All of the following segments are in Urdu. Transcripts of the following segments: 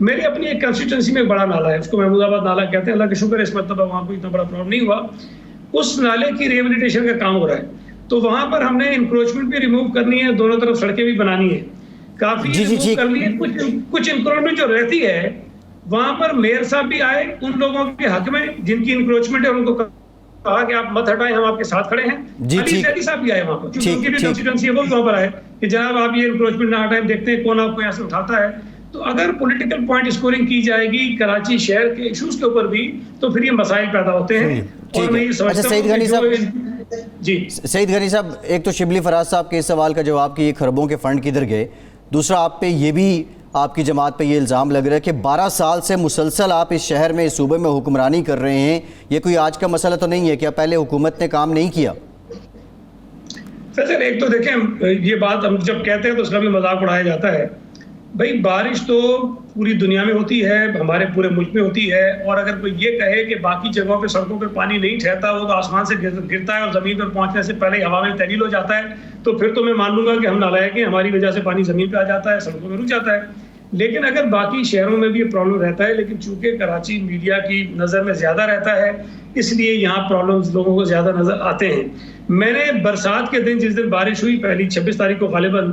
میری اپنی ایک کنسٹیٹوئنسی میں ایک بڑا نالا ہے, اس کو محمود آباد نالا کہتے ہیں, اللہ کا شکر ہے اس مرتبہ وہاں کوئی اتنا بڑا پرابلم نہیں ہوا. اس نالے کی ریہیبلیٹیشن کا کام ہو رہا ہے, تو وہاں پر ہم نے انکروچمنٹ بھی ریموو کرنی ہے, دونوں طرف سڑکیں بھی بنانی ہے, کافی ریموو کر لی ہے. کچھ انکروچمنٹ جو رہتی ہے وہاں پر میئر صاحب بھی آئے ان لوگوں کے حق میں جن کی انکروچمنٹ ہے, ان کو کہا کہ آپ مت ہٹائیں, ہم آپ کے ساتھ کھڑے ہیں. علی زیدی صاحب بھی آئے وہاں پر, کیونکہ ان کی بھی کنسٹیٹوئنسی ہے, وہ بھی وہاں پر آئے کہ جناب آپ یہ انکروچمنٹ نہ ہٹائیں, دیکھتے ہیں کون آپ کو یہاں سے اٹھاتا ہے. تو اگر پولیٹیکل پوائنٹ اسکورنگ کی جائے گی کراچی شہر کے ایشوز کے اوپر بھی, تو پھر یہ مسائل پیدا ہوتے ہیں. اور میں یہ سمجھتا ہوں جی سعید غنی صاحب, ایک تو شبلی فراز صاحب کے اس سوال کا جواب کہ یہ خربوں کے فنڈ کدھر گئے, دوسرا آپ پہ یہ بھی, آپ کی جماعت پہ یہ الزام لگ رہا ہے کہ 12 سال سے مسلسل آپ اس شہر میں, اس صوبے میں حکمرانی کر رہے ہیں, یہ کوئی آج کا مسئلہ تو نہیں ہے, کیا پہلے حکومت نے کام نہیں کیا؟ سر ایک تو دیکھیں, یہ بات ہم جب کہتے ہیں تو اس کا بھی مذاق اڑایا جاتا ہے. بھائی بارش تو پوری دنیا میں ہوتی ہے, ہمارے پورے ملک میں ہوتی ہے, اور اگر کوئی یہ کہے کہ باقی جگہوں پہ سڑکوں پہ پانی نہیں ٹھہرتا, وہ تو آسمان سے گرتا ہے اور زمین پر پہنچنے سے پہلے ہوا میں تحلیل ہو جاتا ہے, تو پھر تو میں مان لوں گا کہ ہم نالائق ہیں, ہماری وجہ سے پانی زمین پہ آ جاتا ہے, سڑکوں پہ رک جاتا ہے. لیکن اگر باقی شہروں میں بھی یہ پرابلم رہتا ہے, لیکن چونکہ کراچی میڈیا کی نظر میں زیادہ رہتا ہے, اس لیے یہاں پرابلمز لوگوں کو زیادہ نظر آتے ہیں. میں نے برسات کے دن, جس دن بارش ہوئی پہلی 26 تاریخ کو غالباً,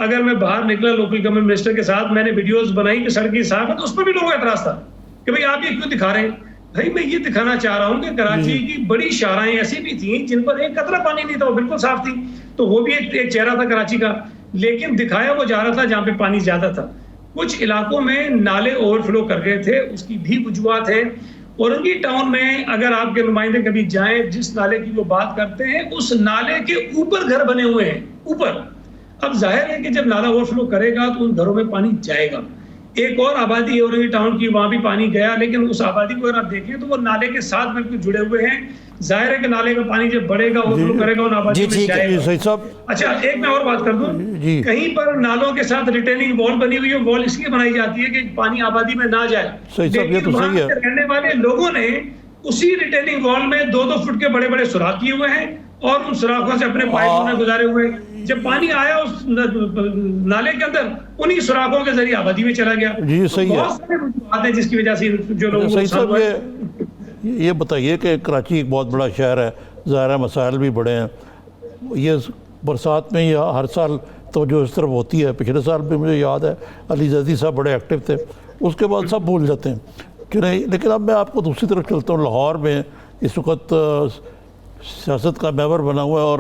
اگر میں باہر نکلا لوکل گورنمنٹ منسٹر کے ساتھ, میں نے ویڈیوز بنائی کہ سڑکیں صاف ہے, تو اس پر بھی لوگوں کا اعتراض تھا کہ بھئی آپ یہ کیوں دکھا رہے ہیں. بھائی میں یہ دکھانا چاہ رہا ہوں کہ کراچی کی بڑی شاہراہیں ایسی بھی تھیں جن پر ایک قطرہ پانی نہیں تھا, وہ بالکل صاف تھی, تو وہ بھی ایک چہرہ تھا کراچی کا, لیکن دکھایا وہ جا رہا تھا جہاں پہ پانی زیادہ تھا. کچھ علاقوں میں نالے اوور فلو کر گئے تھے, اس کی بھی وجوہات ہیں. اورنگی ٹاؤن میں اگر آپ کے نمائندے کبھی جائیں, جس نالے کی وہ بات کرتے ہیں, اس نالے کے اوپر گھر بنے ہوئے ہیں, اوپر. اب ظاہر ہے کہ جب نالا اوور فلو کرے گا تو ان گھروں میں پانی جائے گا. ایک اور آبادی ہے اورنگی ٹاؤن کی, وہاں بھی پانی گیا, لیکن اس آبادی کو اگر آپ دیکھیں تو وہ نالے کے ساتھ بالکل جڑے ہوئے ہیں. ظاہر ہے کہ نالے کا پانی جب بڑھے گا, اوور فلو کرے گا, ان آبادی میں جائے گا. اچھا ایک میں اور بات کر دوں, کہیں پر نالوں کے ساتھ ریٹیننگ وال بنی ہوئی ہے, وال اس لیے بنائی جاتی ہے کہ پانی آبادی میں نہ جائے, لیکن وہاں سے رہنے والے لوگوں نے اسی ریٹیننگ وال میں 2-2 فٹ کے بڑے بڑے سوراخ کیے ہوئے ہیں, اور ان سوراخوں سے اپنے پائپ گزارے ہوئے ہیں. جب پانی آیا اس نالے کے اندر, انہی سوراخوں کے ذریعے آبادی میں چلا گیا. جی صحیح ہے, بہت سارے وجوہات ہیں جس کی وجہ سے جو لوگ. یہ بتائیے کہ کراچی ایک بہت بڑا شہر ہے, ظاہر مسائل بھی بڑے ہیں. یہ برسات میں یہ ہر سال توجہ اس طرف ہوتی ہے, پچھلے سال بھی مجھے یاد ہے علی زیدی صاحب بڑے ایکٹیو تھے, اس کے بعد سب بھول جاتے ہیں کہ نہیں. لیکن اب میں آپ کو دوسری طرف چلتا ہوں, لاہور میں اس وقت سیاست کا محور بنا ہوا ہے, اور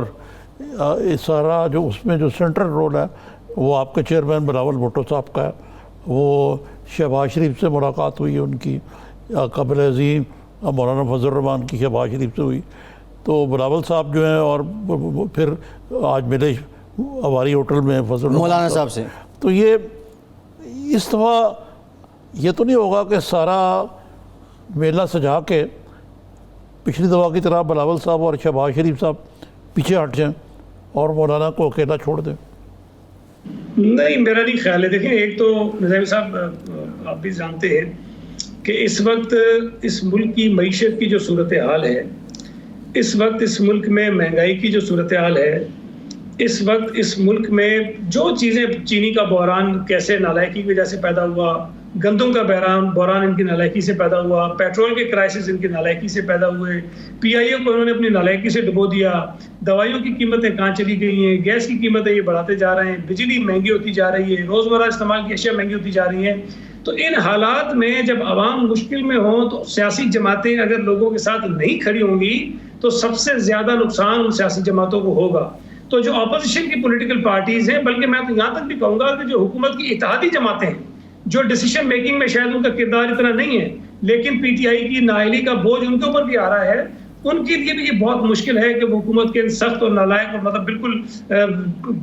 سارا جو اس میں جو سینٹرل رول ہے وہ آپ کے چیئرمین بلاول بھٹو صاحب کا ہے. وہ شہباز شریف سے ملاقات ہوئی ہے ان کی, قابل عظیم مولانا فضل الرحمان کی شہباز شریف سے ہوئی, تو بلاول صاحب جو ہیں, اور پھر آج ملے ہماری ہوٹل میں فضل مولانا صاحب سے. تو یہ اس دفعہ یہ تو نہیں ہوگا کہ سارا میلہ سجا کے پچھلی دفعہ کی طرح بلاول صاحب اور شہباز شریف صاحب پیچھے ہٹ جائیں اور مولانا کو اکیلا چھوڑ دیں؟ نہیں, میرا نہیں خیال ہے. دیکھیں ایک تو نظامی صاحب آپ بھی جانتے ہیں کہ اس وقت اس ملک کی معیشت کی جو صورتحال ہے, اس وقت اس ملک میں مہنگائی کی جو صورتحال ہے, اس وقت اس ملک میں جو چیزیں, چینی کا بحران کیسے نالائکی کی وجہ سے پیدا ہوا, گندم کا بحران ان کی نالائکی سے پیدا ہوا, پیٹرول کے کرائسس ان کی نالائکی سے پیدا ہوئے, پی آئی او کو انہوں نے اپنی نالائکی سے ڈبو دیا, دوائیوں کی قیمتیں کہاں چلی گئی ہیں, گیس کی قیمتیں یہ بڑھاتے جا رہے ہیں, بجلی مہنگی ہوتی جا رہی ہے, روزمرہ استعمال کی اشیاء مہنگی ہوتی جا رہی ہیں. تو ان حالات میں جب عوام مشکل میں ہوں تو سیاسی جماعتیں اگر لوگوں کے ساتھ نہیں کھڑی ہوں گی تو سب سے زیادہ نقصان ان سیاسی جماعتوں کو ہوگا. تو جو اپوزیشن کی پولیٹیکل پارٹیز ہیں, بلکہ میں تو یہاں تک بھی کہوں گا کہ جو حکومت کی اتحادی جماعتیں ہیں, جو ڈیسیشن میکنگ میں شاید ان کا کردار اتنا نہیں ہے, لیکن پی ٹی آئی کی نااہلی کا بوجھ ان کے اوپر بھی آ رہا ہے, ان کے لیے بھی یہ بہت مشکل ہے کہ وہ حکومت کے سخت اور نالائق اور مطلب بالکل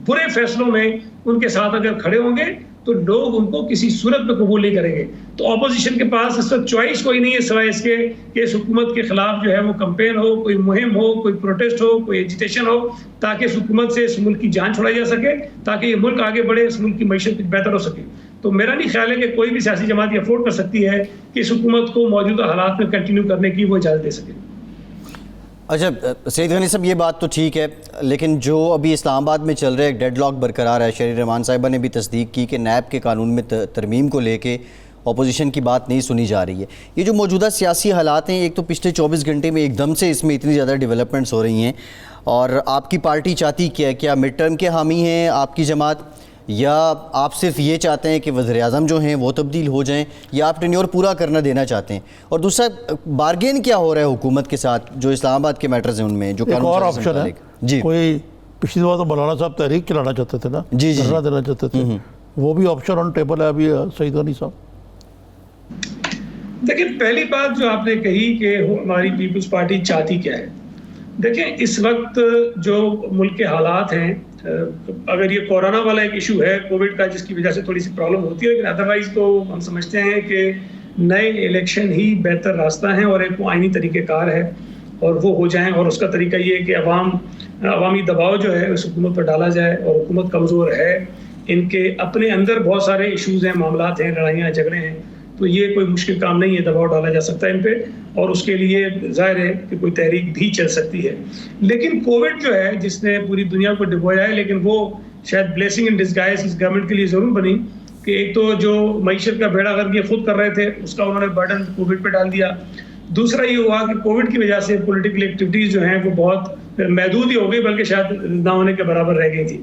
برے فیصلوں میں ان کے ساتھ اگر کھڑے ہوں گے تو لوگ ان کو کسی صورت میں قبول نہیں کریں گے. تو اپوزیشن کے پاس اس وقت چوائس کوئی نہیں ہے سوائے اس کے کہ اس حکومت کے خلاف جو ہے وہ کمپین ہو, کوئی مہم ہو, کوئی پروٹیسٹ ہو, کوئی ایجیٹیشن ہو, تاکہ اس حکومت سے اس ملک کی جان چھڑائی جا سکے, تاکہ یہ ملک آگے بڑھے, اس ملک کی معیشت بہتر ہو سکے. تو میرا نہیں خیال ہے کہ کوئی بھی سیاسی جماعت یہ افورڈ کر سکتی ہے کہ اس حکومت کو موجودہ حالات میں کنٹینیو کرنے کی وہ اجازت دے سکے. اچھا سعید غنی صاحب, یہ بات تو ٹھیک ہے, لیکن جو ابھی اسلام آباد میں چل رہا ہے ایک ڈیڈ لاک برقرار ہے. شہری رحمان صاحبہ نے بھی تصدیق کی کہ نیب کے قانون میں ترمیم کو لے کے اپوزیشن کی بات نہیں سنی جا رہی ہے. یہ جو موجودہ سیاسی حالات ہیں، ایک تو پچھلے 24 گھنٹے میں ایک دم سے اس میں اتنی زیادہ ڈیولپمنٹس ہو رہی ہیں، اور آپ کی پارٹی چاہتی کیا مڈ ٹرم کے حامی ہیں آپ کی جماعت، یا آپ صرف یہ چاہتے ہیں کہ وزیر اعظم جو ہیں وہ تبدیل ہو جائیں، یا آپ ٹینیور پورا کرنا دینا چاہتے ہیں؟ اور دوسرا بارگین کیا ہو رہا ہے حکومت کے ساتھ جو اسلام آباد کے میٹرز ہیں ان میں جو ایک اور آپشن ہے جی کوئی پچھلی دفعہ تو مولانا صاحب تحریک چلانا چاہتے تھے نا، جی دھرنا دینا چاہتے تھے، وہ بھی آپشن آن ٹیبل ہے ابھی سعید غنی صاحب. دیکھیں پہلی بات جو آپ نے کہی کہ ہماری پیپلز پارٹی چاہتی کیا ہے، دیکھیں اس وقت جو ملک کے حالات ہیں، اگر یہ کورونا والا ایک ایشو ہے کووڈ کا جس کی وجہ سے تھوڑی سی پرابلم ہوتی ہے، لیکن ادروائز تو ہم سمجھتے ہیں کہ نئے الیکشن ہی بہتر راستہ ہیں، اور ایک وہ آئینی طریقہ کار ہے اور وہ ہو جائیں، اور اس کا طریقہ یہ ہے کہ عوامی دباؤ جو ہے اس حکومت پر ڈالا جائے، اور حکومت کمزور ہے، ان کے اپنے اندر بہت سارے ایشوز ہیں، معاملات ہیں، لڑائیاں جھگڑے ہیں، تو یہ کوئی مشکل کام نہیں ہے، دباؤ ڈالا جا سکتا ہے ان پہ، اور اس کے لیے ظاہر ہے کہ کوئی تحریک بھی چل سکتی ہے. لیکن کووڈ جو ہے جس نے پوری دنیا کو ڈبویا ہے، لیکن وہ شاید بلیسنگ ان ڈسگائز اس گورنمنٹ کے لیے ضرور بنی کہ ایک تو جو معیشت کا بیڑا غرق یہ خود کر رہے تھے اس کا انہوں نے برڈن کووڈ پہ ڈال دیا. دوسرا یہ ہوا کہ کووڈ کی وجہ سے پولیٹیکل ایکٹیویٹیز جو ہیں وہ بہت محدود ہی ہو گئی، بلکہ شاید نہ ہونے کے برابر رہ گئی تھی.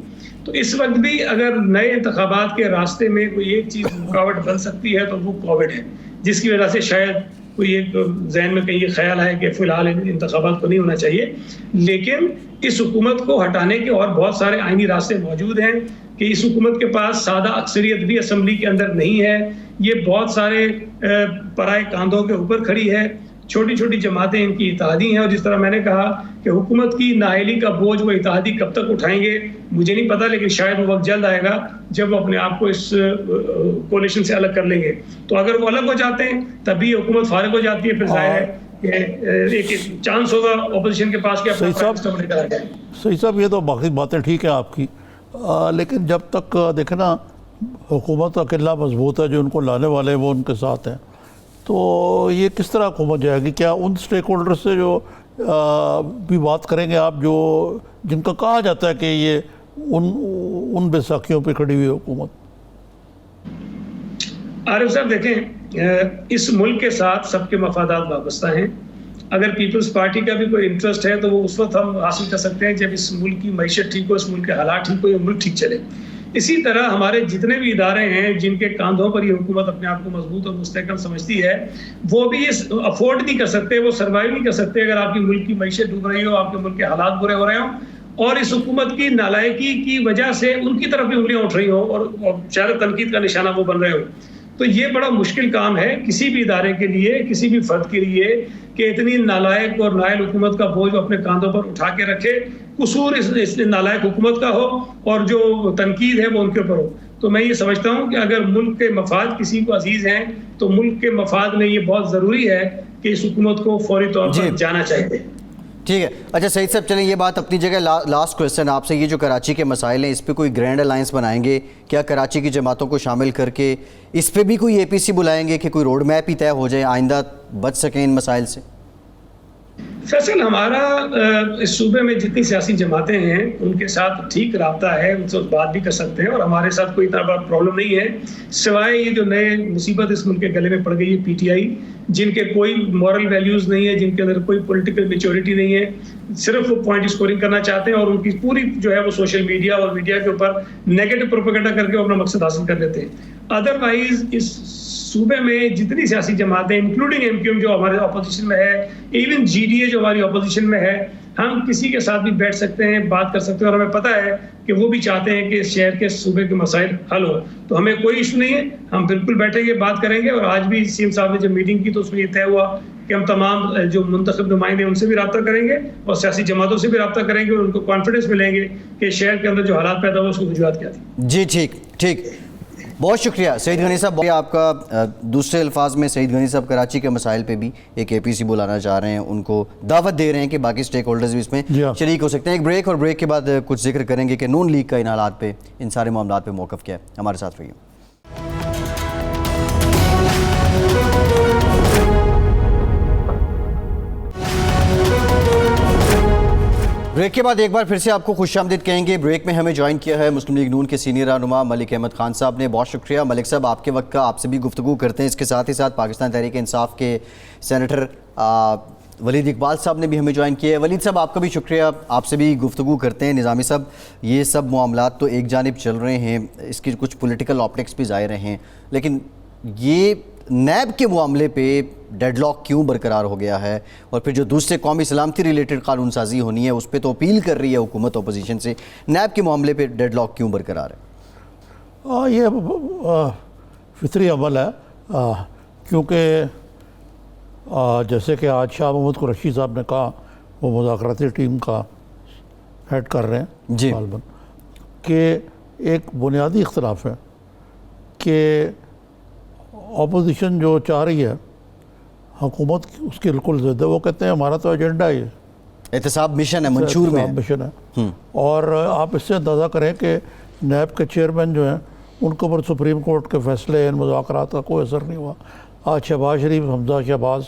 تو اس وقت بھی اگر نئے انتخابات کے راستے میں کوئی ایک چیز رکاوٹ بن سکتی ہے تو وہ کووڈ ہے، جس کی وجہ سے شاید کوئی ایک ذہن میں کہیں یہ خیال ہے کہ فی الحال انتخابات کو نہیں ہونا چاہیے. لیکن اس حکومت کو ہٹانے کے اور بہت سارے آئینی راستے موجود ہیں کہ اس حکومت کے پاس سادہ اکثریت بھی اسمبلی کے اندر نہیں ہے، یہ بہت سارے پرائے کاندھوں کے اوپر کھڑی ہے، چھوٹی چھوٹی جماعتیں ان کی اتحادی ہیں، اور جس طرح میں نے کہا کہ حکومت کی نااہلی کا بوجھ وہ اتحادی کب تک اٹھائیں گے مجھے نہیں پتا، لیکن شاید وہ وقت جلد آئے گا جب وہ اپنے آپ کو اس کولیشن سے الگ کر لیں گے. تو اگر وہ الگ ہو جاتے ہیں تبھی حکومت فارغ ہو جاتی ہے، پھر ظاہر ہے کہ ایک چانس ہوگا اپوزیشن کے پاس کہ اپنا پرائم منسٹر لے کر آ جائے. صحیح صاحب، یہ تو باقی باتیں ٹھیک ہیں آپ کی، لیکن جب تک دیکھیں نا حکومت کا قلعہ مضبوط ہے، جو ان کو لانے والے ہیں وہ ان کے ساتھ ہیں، تو یہ کس طرح حکومت جائے گی؟ کیا ان سٹیک ہولڈر سے جو بھی بات کریں گے آپ، جو جن کا کہا جاتا ہے کہ یہ ان بیساکھیوں پہ کھڑی ہوئی حکومت؟ عارف صاحب دیکھیں، اس ملک کے ساتھ سب کے مفادات وابستہ ہیں. اگر پیپلز پارٹی کا بھی کوئی انٹرسٹ ہے تو وہ اس وقت ہم حاصل کر سکتے ہیں جب اس ملک کی معیشت ٹھیک ہو، اس ملک کے حالات ٹھیک ہو، یہ ملک ٹھیک چلے. اسی طرح ہمارے جتنے بھی ادارے ہیں جن کے کاندھوں پر یہ حکومت اپنے آپ کو مضبوط اور مستحکم سمجھتی ہے، وہ بھی یہ افورڈ نہیں کر سکتے، وہ سروائیو نہیں کر سکتے اگر آپ کی ملک کی معیشت ڈوب رہی ہو، آپ کے ملک کے حالات برے ہو رہے ہوں، اور اس حکومت کی نالائکی کی وجہ سے ان کی طرف بھی انگلیاں اٹھ رہی ہوں اور شاید تنقید کا نشانہ وہ بن رہے ہو. تو یہ بڑا مشکل کام ہے کسی بھی ادارے کے لیے، کسی بھی فرد کے لیے، کہ اتنی نالائق اور نائل حکومت کا بوجھ اپنے کاندھوں پر اٹھا کے رکھے. قصور اس نالائق حکومت کا ہو اور جو تنقید ہے وہ ان کے اوپر ہو. تو میں یہ سمجھتا ہوں کہ اگر ملک کے مفاد کسی کو عزیز ہیں تو ملک کے مفاد میں یہ بہت ضروری ہے کہ اس حکومت کو فوری طور پر جانا چاہیے. ٹھیک ہے. اچھا سعید صاحب، چلیں یہ بات اپنی جگہ. لاسٹ کویسچن آپ سے، یہ جو کراچی کے مسائل ہیں اس پہ کوئی گرینڈ الائنس بنائیں گے کیا؟ کراچی کی جماعتوں کو شامل کر کے اس پہ بھی کوئی اے پی سی بلائیں گے کہ کوئی روڈ میپ ہی طے ہو جائے، آئندہ بچ سکیں ان مسائل سے؟ فیصل، ہمارا اس صوبے میں جتنی سیاسی جماعتیں ہیں ان کے ساتھ ٹھیک رابطہ ہے، ان سے بات بھی کر سکتے ہیں، اور ہمارے ساتھ کوئی اتنا بڑا پرابلم نہیں ہے، سوائے یہ جو نئے مصیبت اس ملک کے گلے میں پڑ گئی ہے پی ٹی آئی، جن کے کوئی مورل ویلیوز نہیں ہے، جن کے اندر کوئی پولیٹیکل میچورٹی نہیں ہے، صرف وہ پوائنٹ اسکورنگ کرنا چاہتے ہیں، اور ان کی پوری جو ہے وہ سوشل میڈیا اور میڈیا کے اوپر نیگیٹو پروپیگنڈا کر کے اپنا مقصد حاصل کر لیتے ہیں. ادروائز اس صوبے میں جتنی سیاسی جماعتیں انکلوڈنگ ایم کیو ایم جو ہمارے اپوزیشن میں ہے، ایون جی ڈی اے جو ہماری اپوزیشن میں ہے، ہم کسی کے ساتھ بھی بیٹھ سکتے ہیں، بات کر سکتے ہیں، اور ہمیں پتہ ہے کہ وہ بھی چاہتے ہیں کہ اس شہر کے صوبے کے مسائل حل ہوں. تو ہمیں کوئی ایشو نہیں ہے، ہم بالکل بیٹھیں گے، بات کریں گے. اور آج بھی سی ایم صاحب نے جب میٹنگ کی تو اس میں یہ طے ہوا کہ ہم تمام جو منتخب نمائندے ان سے بھی رابطہ کریں گے اور سیاسی جماعتوں سے بھی رابطہ کریں گے، اور ان کو کانفیڈنس ملیں گے کہ شہر کے اندر جو حالات پیدا ہو اس کی وجوہات کیا تھی. جی ٹھیک. بہت شکریہ سعید غنی صاحب. آپ کا دوسرے الفاظ میں سعید غنی صاحب کراچی کے مسائل پہ بھی ایک اے پی سی بلانا چاہ رہے ہیں، ان کو دعوت دے رہے ہیں کہ باقی سٹیک ہولڈرز بھی اس میں شریک ہو سکتے ہیں. ایک بریک، اور بریک کے بعد کچھ ذکر کریں گے کہ نون لیگ کا ان حالات پہ، ان سارے معاملات پہ موقف کیا ہے. ہمارے ساتھ رہیے. بریک بریک کے بعد ایک بار پھر سے آپ کو خوش آمدید کہیں گے. بریک میں ہمیں جوائن کیا ہے مسلم لیگ نون کے سینئر رہنما ملک احمد خان صاحب نے. بہت شکریہ ملک صاحب آپ کے وقت کا. آپ سے بھی گفتگو کرتے ہیں. اس کے ساتھ ہی ساتھ پاکستان تحریک انصاف کے سینیٹر ولید اقبال صاحب نے بھی ہمیں جوائن کیا ہے. ولید صاحب آپ کا بھی شکریہ, آپ سے بھی گفتگو کرتے ہیں. نظامی صاحب یہ سب معاملات تو ایک جانب چل رہے ہیں, اس کی کچھ پولیٹیکل آپٹکس بھی ظاہر ہیں, لیکن یہ نیب کے معاملے پہ ڈیڈ لاک کیوں برقرار ہو گیا ہے؟ اور پھر جو دوسرے قومی سلامتی ریلیٹڈ قانون سازی ہونی ہے اس پہ تو اپیل کر رہی ہے حکومت اپوزیشن سے, نیب کے معاملے پہ ڈیڈ لاک کیوں برقرار ہے؟ یہ فطری عمل ہے, کیونکہ جیسے کہ آج شاہ محمود قریشی صاحب نے کہا, وہ مذاکراتی ٹیم کا ہیڈ کر رہے ہیں جی, غالباً, کہ ایک بنیادی اختلاف ہے کہ اپوزیشن جو چاہ رہی ہے حکومت اس کی بالکل ضد ہے. وہ کہتے ہیں ہمارا تو ایجنڈا ہی ہے, احتساب مشن ہے, منشور میں مشن ہے. اور آپ اس سے اندازہ کریں کہ نیب کے چیئرمین جو ہیں ان کے اوپر سپریم کورٹ کے فیصلے, ان مذاکرات کا کوئی اثر نہیں ہوا. آج شہباز شریف, حمزہ شہباز,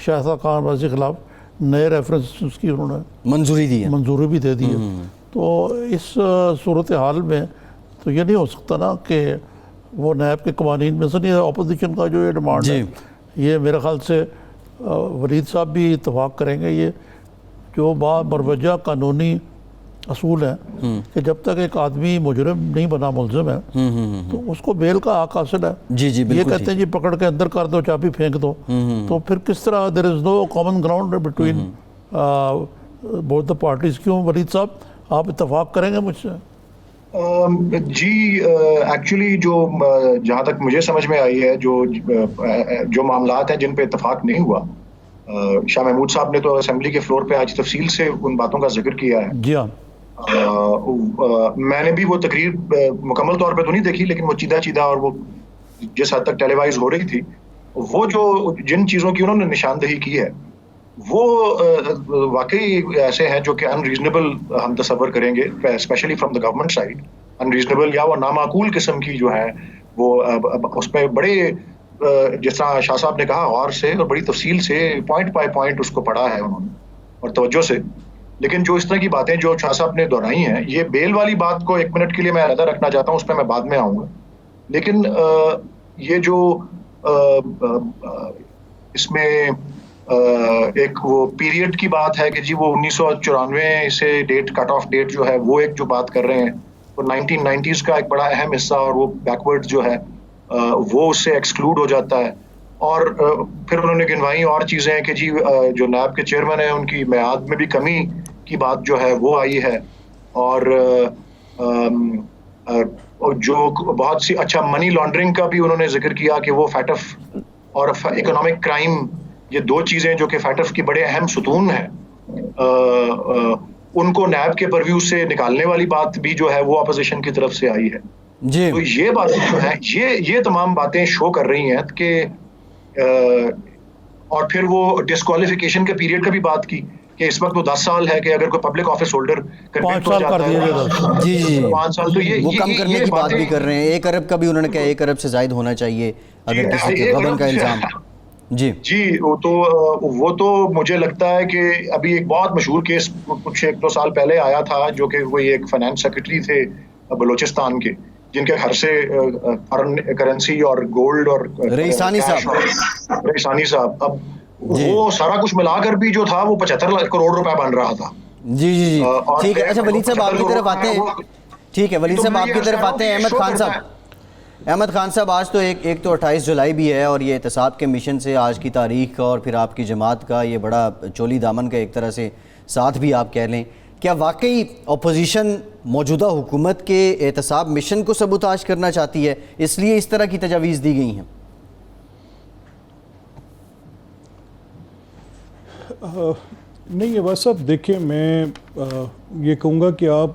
شاہزہ خان ورزی کے خلاف نئے ریفرنس کی انہوں نے منظوری بھی دے دی ہے. تو اس صورتحال میں تو یہ نہیں ہو سکتا نا کہ وہ نیب کے قوانین میں سے نہیں. اپوزیشن کا جو یہ ڈیمانڈ ہے, یہ میرے خیال سے ولید صاحب بھی اتفاق کریں گے, یہ جو بروجہ قانونی اصول ہیں کہ جب تک ایک آدمی مجرم نہیں بنا, ملزم ہے, تو اس کو بیل کا حق حاصل ہے. یہ کہتے ہیں جی پکڑ کے اندر کر دو, چابی پھینک دو, تو پھر کس طرح there is no common ground between both the parties. کیوں ولید صاحب آپ اتفاق کریں گے مجھ سے؟ جی ایکچولی جو جہاں تک مجھے سمجھ میں آئی ہے, جو معاملات ہیں جن پہ اتفاق نہیں ہوا, شاہ محمود صاحب نے تو اسمبلی کے فلور پہ آج تفصیل سے ان باتوں کا ذکر کیا ہے. جی ہاں, میں نے بھی وہ تقریر مکمل طور پہ تو نہیں دیکھی, لیکن وہ چیدہ اور وہ جس حد تک ٹیلی وائز ہو رہی تھی, وہ جو جن چیزوں کی انہوں نے نشاندہی کی ہے وہ واقعی ایسے ہیں جو کہ ان ریزنیبل ہم تصور کریں گے, especially from the government side. Unreasonable یا وہ نامعقول قسم کی جو ہے وہ اس میں بڑے, جس طرح شاہ صاحب نے کہا, غور سے اور بڑی تفصیل سے پوائنٹ بائی پوائنٹ اس کو پڑھا ہے انہوں نے اور توجہ سے. لیکن جو اس طرح کی باتیں جو شاہ صاحب نے دہرائی ہیں, یہ بیل والی بات کو ایک منٹ کے لیے میں علیحدہ رکھنا چاہتا ہوں, اس پہ میں بعد میں آؤں گا. لیکن یہ جو اس میں ایک وہ پیریڈ کی بات ہے کہ جی وہ 1994 سے ڈیٹ, کٹ آف ڈیٹ جو ہے وہ ایک جو بات کر رہے ہیں, تو 1990s کا ایک بڑا اہم حصہ اور وہ بیکورڈ جو ہے وہ اس سے ایکسکلوڈ ہو جاتا ہے. اور پھر انہوں نے گنوائی اور چیزیں کہ جی جو نیب کے چیئرمین ہیں ان کی میعاد میں بھی کمی کی بات جو ہے وہ آئی ہے, اور جو بہت سی اچھا منی لانڈرنگ کا بھی انہوں نے ذکر کیا کہ وہ فیٹف اور اکنامک کرائم, یہ دو چیزیں جو کہ فیٹف کی بڑے اہم ستون ہیں, ان کو نیب کے پرویو سے نکالنے والی بات بھی جو ہے وہ اپوزیشن کی طرف سے آئی ہے. جی, تو یہ باتیں جو ہیں یہ تمام باتیں شو کر رہی ہیں کہ اور پھر وہ ڈسکوالیفیکیشن کے پیریڈ کا بھی بات کی کہ اس وقت وہ 10 سال ہے کہ اگر کوئی پبلک آفس ہولڈر 5 سال کر دیا جائے. جی 5 سال, تو یہ وہ کم کرنے کی بات بھی کر رہے ہیں. 1 ارب کا بھی انہوں نے کہا 1 ارب سے زائد ہونا چاہیے اگر کسی کے غبن کا الزام. جی تو وہ تو مجھے لگتا ہے کہ ابھی ایک بہت مشہور کیس کچھ 1-2 سال پہلے آیا تھا, جو کہ کوئی ایک فائنانس سیکرٹری تھے بلوچستان کے, جن کے گھر سے کرنسی اور گولڈ اور رئیسانی صاحب, اب وہ سارا کچھ ملا کر بھی جو تھا وہ 75 کروڑ روپے بن رہا تھا. جی ٹھیک ہے. اچھا ولید صاحب آپ کی طرف آتے ہیں, ٹھیک ہے ولید صاحب آپ کی طرف آتے ہیں. احمد خان صاحب, آج تو ایک تو 28 جولائی بھی ہے, اور یہ احتساب کے مشن سے آج کی تاریخ کا اور پھر آپ کی جماعت کا یہ بڑا چولی دامن کا ایک طرح سے ساتھ بھی آپ کہہ لیں. کیا واقعی اپوزیشن موجودہ حکومت کے احتساب مشن کو سبوتاج کرنا چاہتی ہے, اس لیے اس طرح کی تجاویز دی گئی ہیں؟ نہیں بس اب دیکھیں, میں یہ کہوں گا کہ آپ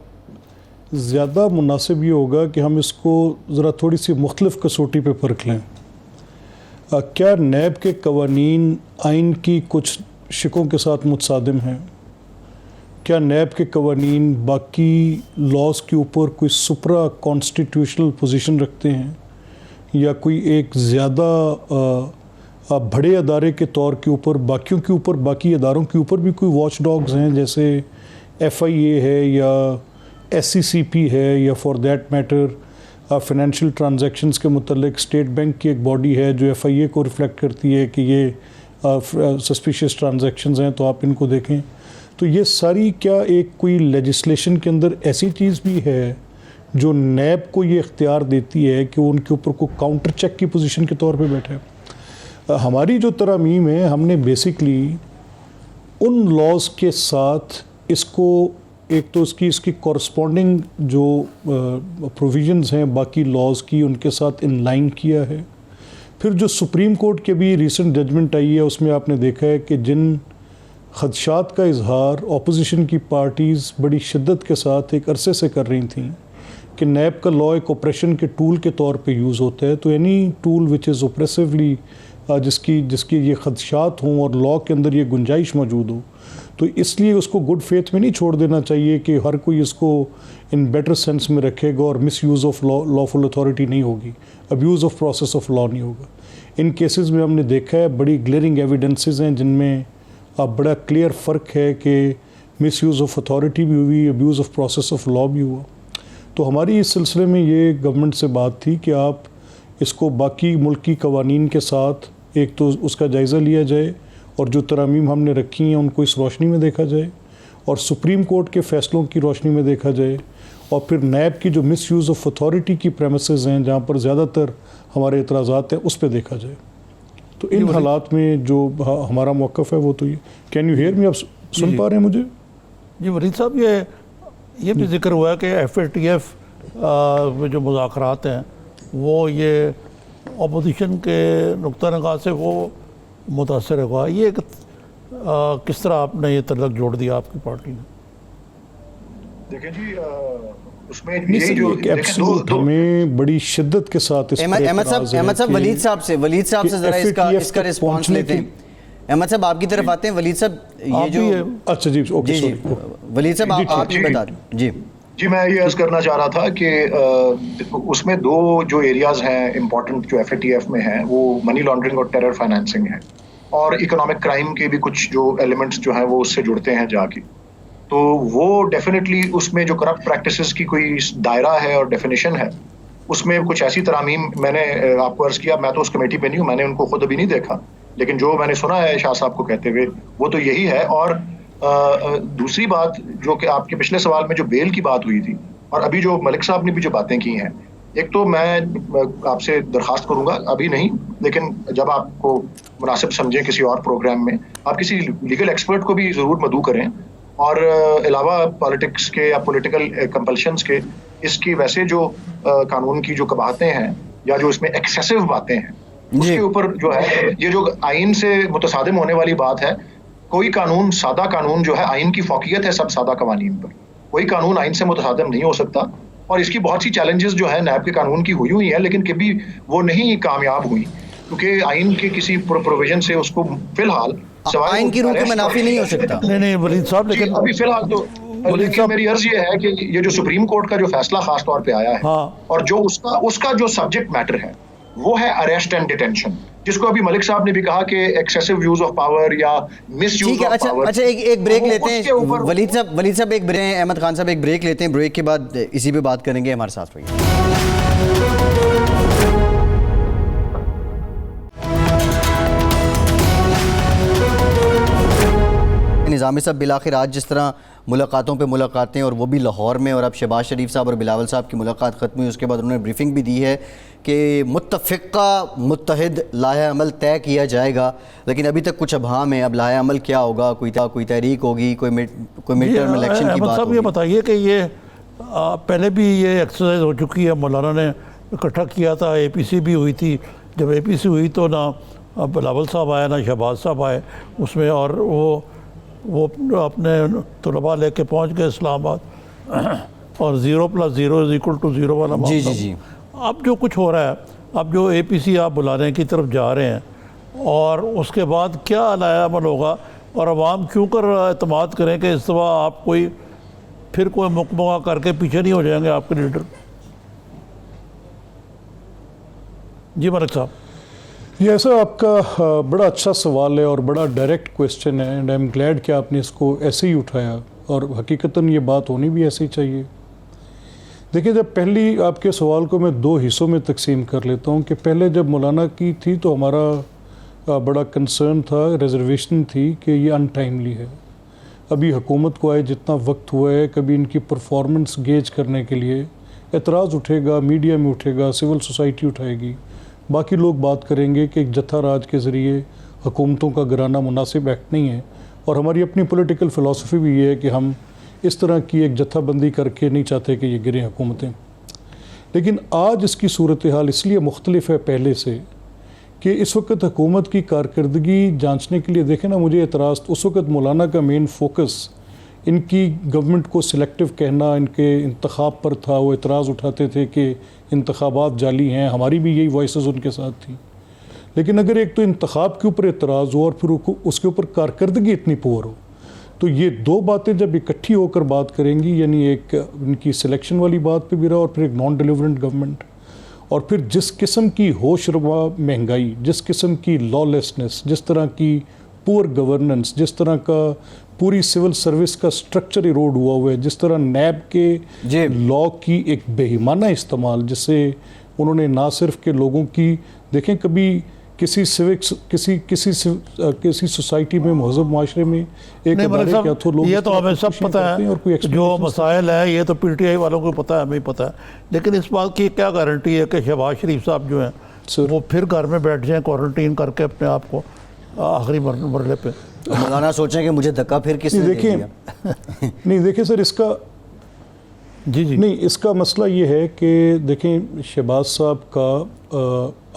زیادہ مناسب یہ ہوگا کہ ہم اس کو ذرا تھوڑی سی مختلف کسوٹی پہ پرکھ لیں. کیا نیب کے قوانین آئین کی کچھ شقوں کے ساتھ متصادم ہیں؟ کیا نیب کے قوانین باقی لاز کے اوپر کوئی سپرا کانسٹیٹیوشنل پوزیشن رکھتے ہیں, یا کوئی ایک زیادہ بڑے ادارے کے طور کے اوپر باقیوں کے اوپر, باقی اداروں کے اوپر بھی کوئی واچ ڈاگز ہیں, جیسے FIA ہے یا SCCP ہے یا for that matter financial transactions کے متعلق اسٹیٹ بینک کی ایک باڈی ہے جو FIA کو ریفلیکٹ کرتی ہے کہ یہ سسپیشیس ٹرانزیکشنز ہیں تو آپ ان کو دیکھیں. تو یہ ساری کیا ایک کوئی لیجسلیشن کے اندر ایسی چیز بھی ہے جو نیب کو یہ اختیار دیتی ہے کہ وہ ان کے اوپر کو کاؤنٹر چیک کی پوزیشن کے طور پہ بیٹھے؟ ہماری جو ترامیم ہے ہم نے بیسکلی ان لاز کے ساتھ اس کو ایک تو اس کی کورسپونڈنگ جو پروویژنز ہیں باقی لاز کی ان کے ساتھ ان لائن کیا ہے. پھر جو سپریم کورٹ کے بھی ریسنٹ ججمنٹ آئی ہے اس میں آپ نے دیکھا ہے کہ جن خدشات کا اظہار اپوزیشن کی پارٹیز بڑی شدت کے ساتھ ایک عرصے سے کر رہی تھیں کہ نیب کا لا ایک اوپریشن کے ٹول کے طور پہ یوز ہوتا ہے، تو اینی ٹول وچ از اوپریسولی جس کی یہ خدشات ہوں اور لا کے اندر یہ گنجائش موجود ہو، تو اس لیے اس کو گڈ فیتھ میں نہیں چھوڑ دینا چاہیے کہ ہر کوئی اس کو ان بیٹر سینس میں رکھے گا اور misuse of lawful authority نہیں ہوگی، abuse of process of law نہیں ہوگا. ان کیسز میں ہم نے دیکھا ہے بڑی گلیئرنگ ایویڈنسز ہیں جن میں بڑا کلیئر فرق ہے کہ مس یوز آف اتھارٹی بھی ہوئی، ابیوز آف پروسیس آف لا بھی ہوا. تو ہماری اس سلسلے میں یہ گورنمنٹ سے بات تھی کہ آپ اس کو باقی ملکی قوانین کے ساتھ ایک تو اس کا جائزہ لیا جائے اور جو ترامیم ہم نے رکھی ہیں ان کو اس روشنی میں دیکھا جائے اور سپریم کورٹ کے فیصلوں کی روشنی میں دیکھا جائے، اور پھر نیب کی جو مس یوز آف اتھارٹی کی پریمیسز ہیں جہاں پر زیادہ تر ہمارے اعتراضات ہیں اس پہ دیکھا جائے. تو ان حالات میں جو ہمارا موقف ہے وہ تو یہ. Can you hear me? آپ سن پا رہے ہیں مجھے؟ جی ولید صاحب، یہ بھی ذکر ہوا ہے کہ FATF میں جو مذاکرات ہیں وہ یہ اپوزیشن کے نقطہ نگاہ سے وہ متاثر ہوا. یہ کس طرح آپ نے یہ تعلق جوڑ دیا آپ کی پارٹی نے؟ دیکھیں جی اس میں یہ جو ہمیں بڑی شدت کے ساتھ اس احمد صاحب ولید صاحب سے ذرا اس کا رسپانس لیتے ہیں. احمد صاحب آپ کی طرف آتے ہیں. ولید صاحب یہ جو اچھا جی اوکے جی ولید صاحب آپ ہی بتا دیں. جی میں یہ عرض کرنا چاہ رہا تھا کہ اس میں دو جو ایریاز ہیں امپورٹنٹ جو FATF میں ہیں وہ منی لانڈرنگ اور ٹیرر فائنینسنگ ہے، اور اکنامک کرائم کے بھی کچھ جو ایلیمنٹس جو ہیں وہ اس سے جڑتے ہیں جا کے. تو وہ ڈیفینیٹلی اس میں جو کرپٹ پریکٹسز کی کوئی دائرہ ہے اور ڈیفینیشن ہے، اس میں کچھ ایسی ترامیم میں نے آپ کو عرض کیا. میں تو اس کمیٹی پہ نہیں ہوں، میں نے ان کو خود ابھی نہیں دیکھا، لیکن جو میں نے سنا ہے شاہ صاحب کو کہتے ہوئے وہ تو یہی ہے. اور دوسری بات جو کہ آپ کے پچھلے سوال میں جو بیل کی بات ہوئی تھی اور ابھی جو ملک صاحب نے بھی جو باتیں کی ہیں، ایک تو میں آپ سے درخواست کروں گا، ابھی نہیں لیکن جب آپ کو مناسب سمجھیں کسی اور پروگرام میں، آپ کسی لیگل ایکسپرٹ کو بھی ضرور مدعو کریں، اور علاوہ پالیٹکس کے یا پولیٹیکل کمپلشنز کے اس کی ویسے جو قانون کی جو قباحتیں ہیں یا جو اس میں ایکسیسو باتیں ہیں اس کے اوپر جو ہے یہ جو آئین سے متصادم ہونے والی بات ہے. کوئی قانون سادہ قانون جو ہے آئین کی فوقیت ہے سب سادہ قوانین پر، کوئی قانون آئین سے متصادم نہیں ہو سکتا. اور اس کی بہت سی چیلنجز جو ہے نیب کے قانون کی ہوئی ہیں لیکن کبھی وہ نہیں کامیاب ہوئی کیونکہ آئین کے کسی پروویژن سے اس کو فی الحال آئین کی روح کو منافی نہیں ہو سکتا. نہیں ولید صاحب، لیکن ابھی فی الحال تو میری عرض یہ ہے کہ یہ جو سپریم کورٹ کا جو فیصلہ خاص طور پہ آیا ہے اور جو اس کا جو سبجیکٹ میٹر ہے وہ ہے اریسٹ اینڈ ڈیٹینشن، جس کو ابھی ملک صاحب نے بھی کہا کہ ایکسیسو یوز آف پاور یا مس یوز آف پاور. اچھا ایک بریک لیتے ہیں ولید صاحب ایک بریک، احمد خان صاحب ایک بریک لیتے ہیں، بریک کے بعد اسی پہ بات کریں گے. ہمارے ساتھ رہیے. نظامی صاحب بالآخر آج جس طرح ملاقاتوں پہ ملاقاتیں اور وہ بھی لاہور میں، اور اب شہباز شریف صاحب اور بلاول صاحب کی ملاقات ختم ہوئی، اس کے بعد انہوں نے بریفنگ بھی دی ہے کہ متفقہ متحد لائحہ عمل طے کیا جائے گا، لیکن ابھی تک کچھ ابہام ہے. اب لائحہ عمل کیا ہوگا؟ کوئی تحریک ہوگی، کوئی مڈ ٹرم الیکشن کی بات ہوگی؟ یہ بتائیے کہ یہ پہلے بھی یہ ایکسرسائز ہو چکی ہے، مولانا نے اکٹھا کیا تھا، APC بھی ہوئی تھی. جب APC ہوئی تو نہ بلاول صاحب آئے نہ شہباز صاحب آئے اس میں، اور وہ اپنے طلباء لے کے پہنچ گئے اسلام آباد، اور 0+0=0 والا معاملہ. جی اب جو کچھ ہو رہا ہے، اب جو APC آپ بلانے کی طرف جا رہے ہیں، اور اس کے بعد کیا لائحہ عمل ہوگا، اور عوام کیوں کر اعتماد کریں کہ اس دفعہ آپ پھر کوئی مقبوضہ کر کے پیچھے نہیں ہو جائیں گے آپ کے لیڈر؟ جی ملک صاحب. یہ ایسا آپ کا بڑا اچھا سوال ہے اور بڑا ڈائریکٹ کویسچن ہے، اینڈ آئی ایم گلیڈ کہ آپ نے اس کو ایسے ہی اٹھایا. اور حقیقتاً یہ بات ہونی بھی ایسی چاہیے. دیکھیں جب پہلی آپ کے سوال کو میں 2 حصوں میں تقسیم کر لیتا ہوں کہ پہلے جب مولانا کی تھی تو ہمارا بڑا کنسرن تھا, ریزرویشن تھی کہ یہ ان ٹائملی ہے. ابھی حکومت کو آئے جتنا وقت ہوا ہے, کبھی ان کی پرفارمنس گیج کرنے کے لیے اعتراض اٹھے گا, میڈیا میں اٹھے گا, سول سوسائٹی اٹھائے گی, باقی لوگ بات کریں گے کہ ایک جتھا راج کے ذریعے حکومتوں کا گرانا مناسب ایکٹ نہیں ہے. اور ہماری اپنی پولیٹیکل فلسفی بھی یہ ہے کہ ہم اس طرح کی ایک جتھا بندی کر کے نہیں چاہتے کہ یہ گریں حکومتیں. لیکن آج اس کی صورتحال اس لیے مختلف ہے پہلے سے کہ اس وقت حکومت کی کارکردگی جانچنے کے لیے دیکھیں نا, مجھے اعتراض اس وقت مولانا کا مین فوکس ان کی گورنمنٹ کو سلیکٹیو کہنا, ان کے انتخاب پر تھا. وہ اعتراض اٹھاتے تھے کہ انتخابات جعلی ہیں, ہماری بھی یہی وائسز ان کے ساتھ تھی. لیکن اگر ایک تو انتخاب کے اوپر اعتراض ہو اور پھر اس کے اوپر کارکردگی اتنی پور ہو, تو یہ 2 باتیں جب اکٹھی ہو کر بات کریں گی, یعنی ایک ان کی سلیکشن والی بات پہ بھی رہا اور پھر ایک نان ڈیلیورنٹ گورنمنٹ, اور پھر جس قسم کی ہوش روا مہنگائی, جس قسم کی لا لیسنس, جس طرح کی پور گورننس, جس طرح کا پوری سول سروس کا سٹرکچر ایروڈ ہوا ہے, جس طرح نیب کے لا کی ایک بےایمانہ استعمال, جس سے انہوں نے نہ صرف کہ لوگوں کی دیکھیں کبھی کسی سوکس کسی سوسائٹی میں مہذب معاشرے میں ایک ادارے کیا تو لوگ یہ تو ہمیں سب پتہ ہے جو مسائل ہے, یہ تو پی ٹی آئی والوں کو پتہ ہے, ہمیں پتہ ہے. لیکن اس بات کی کیا گارنٹی ہے کہ شہباز شریف صاحب جو ہیں وہ پھر گھر میں بیٹھ جائیں کوارنٹین کر کے اپنے آپ کو آخری مرحلے پہ؟ مولانا سوچیں کہ مجھے دھکا پھر کس نے دے دیا. نہیں دیکھیں سر, اس کا نہیں, اس کا مسئلہ یہ ہے کہ دیکھیں شہباز صاحب کا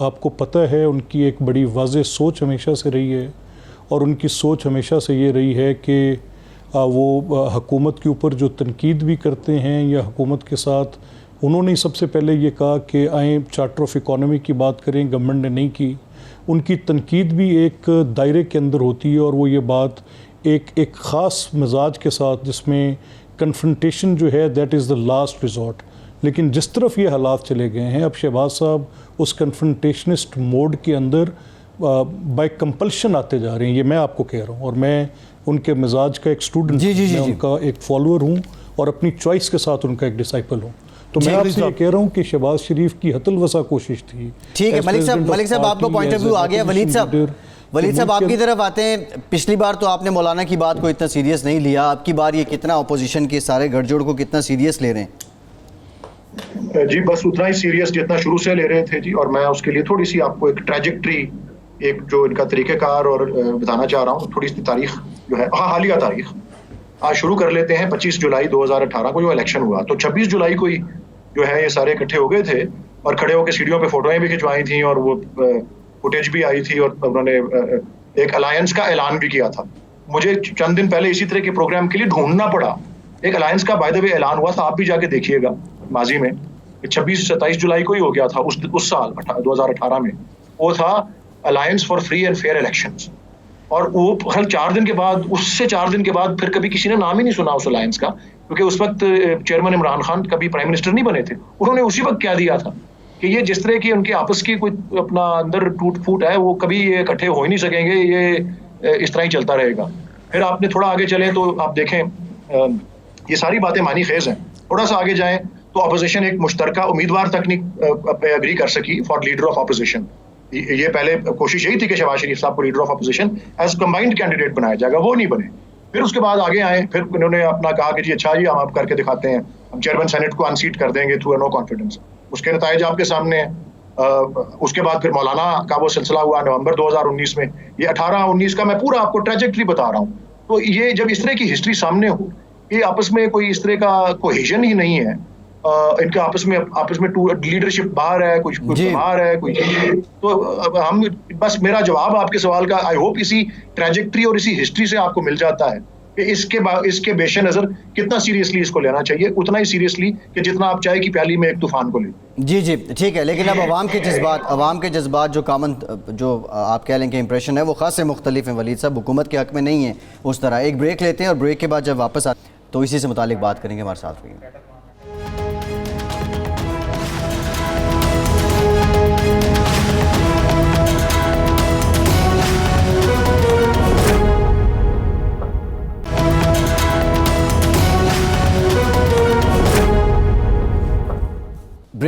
آپ کو پتہ ہے ان کی ایک بڑی واضح سوچ ہمیشہ سے رہی ہے, اور ان کی سوچ ہمیشہ سے یہ رہی ہے کہ وہ حکومت کے اوپر جو تنقید بھی کرتے ہیں یا حکومت کے ساتھ, انہوں نے سب سے پہلے یہ کہا کہ آئیں چارٹر آف اکانومی کی بات کریں, گورنمنٹ نے نہیں کی. ان کی تنقید بھی ایک دائرے کے اندر ہوتی ہے, اور وہ یہ بات ایک خاص مزاج کے ساتھ جس میں کنفرنٹیشن جو ہے that is the last resort. لیکن جس طرف یہ حالات چلے گئے ہیں, اب شہباز صاحب اس کنفرنٹیشنسٹ موڈ کے اندر بائی کمپلشن آتے جا رہے ہیں. یہ میں آپ کو کہہ رہا ہوں, اور میں ان کے مزاج کا ایک اسٹوڈنٹ, میں ان کا ایک فالوور ہوں اور اپنی چوائس کے ساتھ ان کا ایک ڈسائپل ہوں. تو میں آپ سے یہ کہہ رہا ہوں کہ شہباز شریف کی حت الوسع کوشش تھی. ٹھیک ہے ملک صاحب آپ کو پوائنٹ آف ویو آ گیا. ولید صاحب آپ کی طرف آتے ہیں. پچھلی بار تو آپ نے مولانا کی بات کو اتنا سیریس نہیں لیا, آپ کی بار یہ کتنا اپوزیشن کے سارے گھڑ جوڑ کو کتنا سیریس لے رہے ہیں؟ جی بس اتنا ہی سیریس جتنا شروع سے لے رہے تھے جی. اور میں اس کے لیے تھوڑی سی آپ کو ایک ٹریجیکٹری, ایک جو ان کا طریقہ کار اور بتانا چاہ رہا ہوں. تھوڑی سی تاریخ جو ہے, حالیہ تاریخ آج شروع کر لیتے ہیں. 25 جولائی 2018 کو جو الیکشن ہوا, تو 26 جولائی کو ہی جو ہے یہ سارے اکٹھے ہو گئے تھے اور کھڑے ہو کے سیڑھیوں پہ فوٹویں بھی کھنچوائی تھیں, اور وہ فوٹیج بھی آئی تھی, اور انہوں نے ایک الائنس کا اعلان بھی کیا تھا. مجھے چند دن پہلے اسی طرح کے پروگرام کے لیے ڈھونڈنا پڑا. ایک الائنس کا بائی دا وے اعلان ہوا تھا, آپ بھی جا کے دیکھیے گا ماضی میں, 26-27 جولائی کو ہی ہو گیا تھا اس سال 2018 میں. وہ تھا alliance for free and fair elections. اور وہ ہر 4 دن کے بعد, اس سے 4 دن کے بعد پھر کبھی کسی نے نام ہی نہیں سنا اس الائنس کا, کیونکہ اس وقت چیئرمین عمران خان کبھی پرائم منسٹر نہیں بنے تھے. انہوں نے اسی وقت کہہ دیا تھا کہ یہ جس طرح کی ان کے آپس کی کوئی اپنا اندر ٹوٹ پھوٹ ہے, وہ کبھی یہ اکٹھے ہو ہی نہیں سکیں گے, یہ اس طرح ہی چلتا رہے گا. پھر آپ نے تھوڑا آگے چلیں تو آپ دیکھیں یہ ساری باتیں معنی خیز ہیں. تھوڑا سا آگے جائیں تو اپوزیشن ایک مشترکہ امیدوار تک نہیں اگری کر سکی فار لیڈر آف اپوزیشن. یہ پہلے کوشش یہی تھی کہ شہباز شریف صاحب کو leader of opposition as combined candidate بنایا جائے گا, وہ نہیں بنے. پھر اس کے بعد آگے آئے, پھر انہوں نے اپنا کہا کہ جی اچھا جی ہم آپ کر کے دکھاتے ہیں, ہم چیئرمین سینٹ کو انسیٹ کر دیں گے تھرو نو کانفیڈنس. اس کے نتائج آپ کے سامنے ہیں. اس کے بعد پھر مولانا کا وہ سلسلہ ہوا نومبر 2019 میں. یہ 18-19 کا میں پورا آپ کو ٹریجیکٹری بتا رہا ہوں. تو یہ جب اس طرح کی ہسٹری سامنے ہو, یہ آپس میں کوئی اس طرح کا کوہیژن ہی نہیں ہے, ان کے آپس میں لیڈرشپ باہر ہے, کچھ باہر ہے, کوئی. تو ہم بس, میرا جواب آپ کے سوال کا آئی ہوپ اسی ٹریجیکٹری اور اسی ہسٹری سے آپ کو مل جاتا ہے کہ اس کے پیش نظر کتنا سیریسلی اس کو لینا چاہیے, اتنا ہی سیریسلی کہ جتنا آپ چائے کی پیالی میں ایک طوفان کو لیں. جی ٹھیک ہے. لیکن اب عوام کے جذبات جو کامن, جو آپ کہہ لیں کہ امپریشن ہے, وہ خاص سے مختلف ہیں ولید صاحب, حکومت کے حق میں نہیں ہے اس طرح. ایک بریک لیتے ہیں اور بریک کے بعد جب واپس آتے تو اسی سے متعلق بات کریں گے. ہمارے ساتھ رہیے.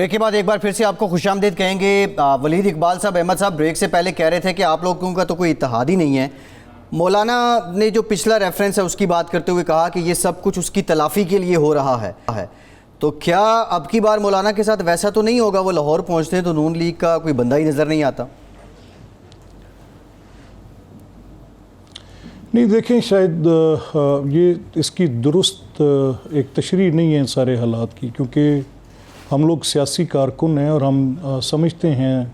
بریک کے بعد ایک بار پھر سے آپ کو خوش آمدید کہیں گے. ولید اقبال صاحب، احمد صاحب بریک سے پہلے کہہ رہے تھے کہ آپ لوگوں کا تو کوئی اتحاد ہی نہیں ہے. مولانا نے جو پچھلا ریفرنس ہے اس کی بات کرتے ہوئے کہا کہ یہ سب کچھ اس کی تلافی کے لیے ہو رہا ہے. تو کیا اب کی بار مولانا کے ساتھ ویسا تو نہیں ہوگا؟ وہ لاہور پہنچتے ہیں تو نون لیگ کا کوئی بندہ ہی نظر نہیں آتا. نہیں دیکھیں، شاید یہ اس کی درست ایک تشریح نہیں ہے ان سارے حالات کی، کیونکہ ہم لوگ سیاسی کارکن ہیں اور ہم سمجھتے ہیں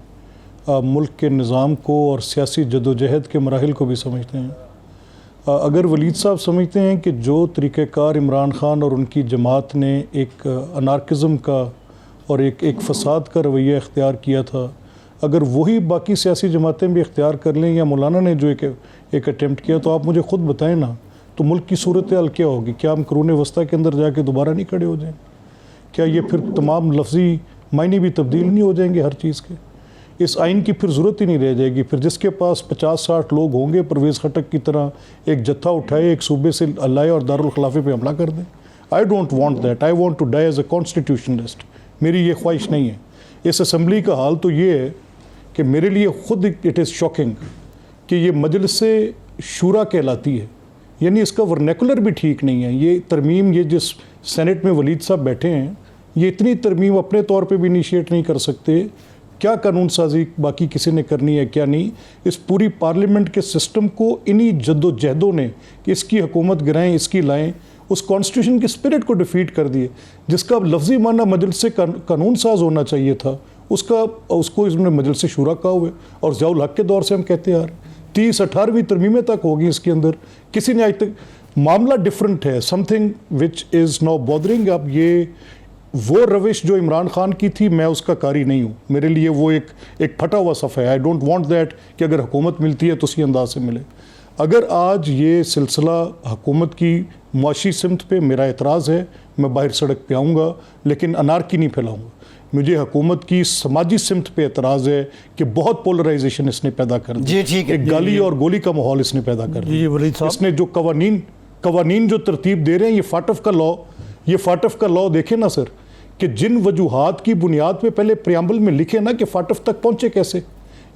ملک کے نظام کو اور سیاسی جدوجہد کے مراحل کو بھی سمجھتے ہیں. اگر ولید صاحب سمجھتے ہیں کہ جو طریقہ کار عمران خان اور ان کی جماعت نے ایک انارکزم کا اور ایک فساد کا رویہ اختیار کیا تھا، اگر وہی باقی سیاسی جماعتیں بھی اختیار کر لیں یا مولانا نے جو ایک اٹیمپٹ کیا، تو آپ مجھے خود بتائیں نا، تو ملک کی صورتحال کیا ہوگی؟ کیا ہم قرون وسطیٰ کے اندر جا کے دوبارہ نہیں کھڑے ہو جائیں؟ کیا یہ پھر تمام لفظی معنی بھی تبدیل نہیں ہو جائیں گے ہر چیز کے؟ اس آئین کی پھر ضرورت ہی نہیں رہ جائے گی. پھر جس کے پاس 50-60 لوگ ہوں گے پرویز خٹک کی طرح ایک جتھا اٹھائے، ایک صوبے سے لائے اور دارالخلافے پہ حملہ کر دیں. I don't want that. I want to die as a constitutionalist. میری یہ خواہش نہیں ہے. اس اسمبلی کا حال تو یہ ہے کہ میرے لیے خود اٹ از شاکنگ کہ یہ مجلس شورا کہلاتی ہے، یعنی اس کا ورنیکولر بھی ٹھیک نہیں ہے. یہ ترمیم، یہ جس سینٹ میں ولید صاحب بیٹھے ہیں، یہ اتنی ترمیم اپنے طور پہ بھی انیشیٹ نہیں کر سکتے. کیا قانون سازی باقی کسی نے کرنی ہے کیا نہیں؟ اس پوری پارلیمنٹ کے سسٹم کو انہی جد و جہدوں نے کہ اس کی حکومت گرائیں، اس کی لائیں، اس کانسٹیٹیوشن کی سپرٹ کو ڈیفیٹ کر دیے، جس کا لفظی معنی مجلس سے قانون ساز ہونا چاہیے تھا، اس کو اس نے مجلس شورا کہا ہوئے. اور ضیاء الحق کے دور سے ہم کہتے آ رہے ہیں 30-18ویں ترمیمیں تک ہوگی اس کے اندر. کسی نے آج تک معاملہ ڈیفرنٹ ہے، some thing which is now بودرنگ. اب یہ وہ روش جو عمران خان کی تھی، میں اس کا قاری نہیں ہوں. میرے لیے وہ ایک پھٹا ہوا صفحہ ہے. آئی ڈونٹ وانٹ دیٹ کہ اگر حکومت ملتی ہے تو اسی انداز سے ملے. اگر آج یہ سلسلہ حکومت کی معاشی سمت پہ میرا اعتراض ہے، میں باہر سڑک پہ آؤں گا، لیکن انارکی نہیں پھیلاؤں گا. مجھے حکومت کی سماجی سمت پہ اعتراض ہے کہ بہت پولرائزیشن اس نے پیدا کر دی. جی ٹھیک ہے. ایک گالی اور گولی کا ماحول اس نے پیدا کر دیا. اس نے جو قوانین جو ترتیب دے رہے ہیں، یہ فاٹف کا لاء دیکھیں نا سر، کہ جن وجوہات کی بنیاد پہ پہلے پریامبل میں لکھے نا کہ فاٹف تک پہنچے کیسے.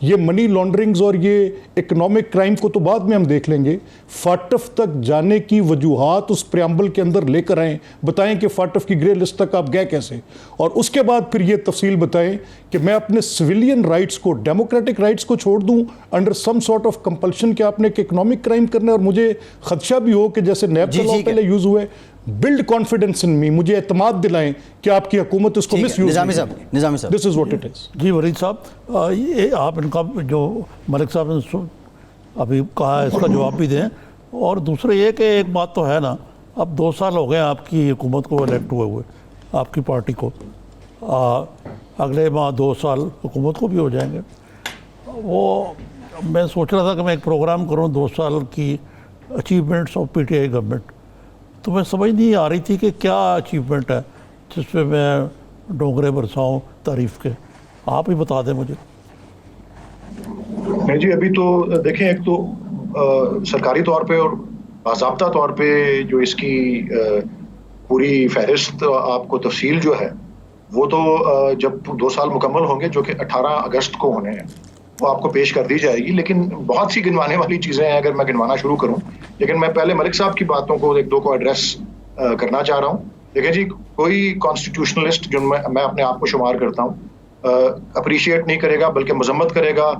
یہ منی لانڈرنگز اور یہ اکنامک کرائم کو تو بعد میں ہم دیکھ لیں گے. فاٹف تک جانے کی وجوہات اس پریامبل کے اندر لے کر آئیں، بتائیں کہ فاٹف کی گرے لسٹ تک آپ گئے کیسے، اور اس کے بعد پھر یہ تفصیل بتائیں کہ میں اپنے سویلین رائٹس کو، ڈیموکریٹک رائٹس کو چھوڑ دوں under some sort of compulsion کہ آپ نے ایک اکنامک کرائم کرنا ہے. اور مجھے خدشہ بھی ہو کہ جیسے نیب کا لاء پہلے یوز ہوئے، بلڈ کانفیڈنس ان می، مجھے اعتماد دلائیں کہ آپ کی حکومت اس کو مس یوز. نظامی صاحب دس از واٹ اٹ از. جی ولید صاحب، یہ آپ ان کا جو ملک صاحب نے ابھی کہا ہے اس کا جواب بھی دیں. اور دوسرے یہ کہ ایک بات تو ہے نا، اب 2 سال ہو گئے آپ کی حکومت کو الیکٹ ہوئے آپ کی پارٹی کو. اگلے ماہ 2 سال حکومت کو بھی ہو جائیں گے. وہ میں سوچ رہا تھا کہ میں ایک پروگرام کروں 2 سال کی achievements of P T I government, تو میں سمجھ نہیں آ رہی تھی کہ کیا اچیومنٹ ہے جس پہ میں ڈونگرے برساؤں تعریف کے. آپ ہی بتا دیں مجھے. نہیں جی، ابھی تو دیکھیں، ایک تو سرکاری طور پہ اور باضابطہ طور پہ جو اس کی پوری فہرست آپ کو تفصیل جو ہے، وہ تو جب 2 سال مکمل ہوں گے، جو کہ 18 اگست کو ہونے ہیں، وہ آپ کو پیش کر دی جائے گی. لیکن بہت سی گنوانے والی چیزیں ہیں اگر میں گنوانا شروع کروں. لیکن میں پہلے ملک صاحب کی باتوں کو 1-2 کو ایڈریس کرنا چاہ رہا ہوں. دیکھیں جی، کوئی کانسٹیٹیوشنلسٹ جو میں اپنے آپ کو شمار کرتا ہوں، اپریشیٹ نہیں کرے گا بلکہ مذمت کرے گا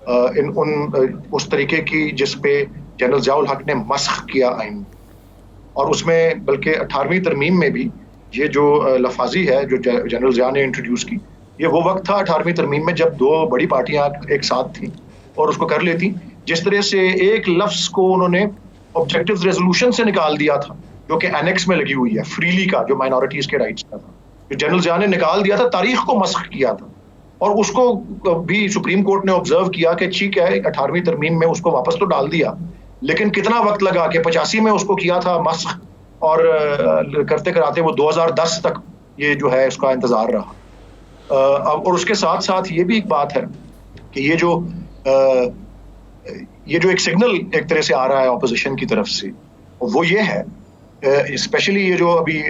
اس طریقے کی جس پہ جنرل ضیاء الحق نے مسخ کیا آئین. اور اس میں بلکہ 18ویں ترمیم میں بھی یہ جو لفاظی ہے جو جنرل ضیاء نے انٹروڈیوس کی، یہ وہ وقت تھا 18ویں ترمیم میں جب 2 بڑی پارٹیاں ایک ساتھ تھیں اور اس کو کر لیتی. جس طرح سے ایک لفظ کو انہوں نے آبجیکٹیو ریزولوشن سے نکال دیا تھا جو کہ اینیکس میں لگی ہوئی ہے، فریلی کا، جو مائنورٹیز کے رائٹس کا تھا، جو جنرل ضیاء نے نکال دیا تھا، تاریخ کو مسخ کیا تھا. اور اس کو بھی سپریم کورٹ نے آبزرو کیا کہ ٹھیک ہے 18ویں ترمیم میں اس کو واپس تو ڈال دیا، لیکن کتنا وقت لگا کہ 85 میں اس کو کیا تھا مسخ، اور کرتے کراتے وہ 2010 تک یہ جو ہے اس کا انتظار رہا. اور اس کے ساتھ ساتھ یہ بھی ایک بات ہے کہ یہ جو ایک سگنل ایک طرح سے آ رہا ہے اپوزیشن کی طرف سے، وہ یہ ہے، اسپیشلی یہ جو ابھی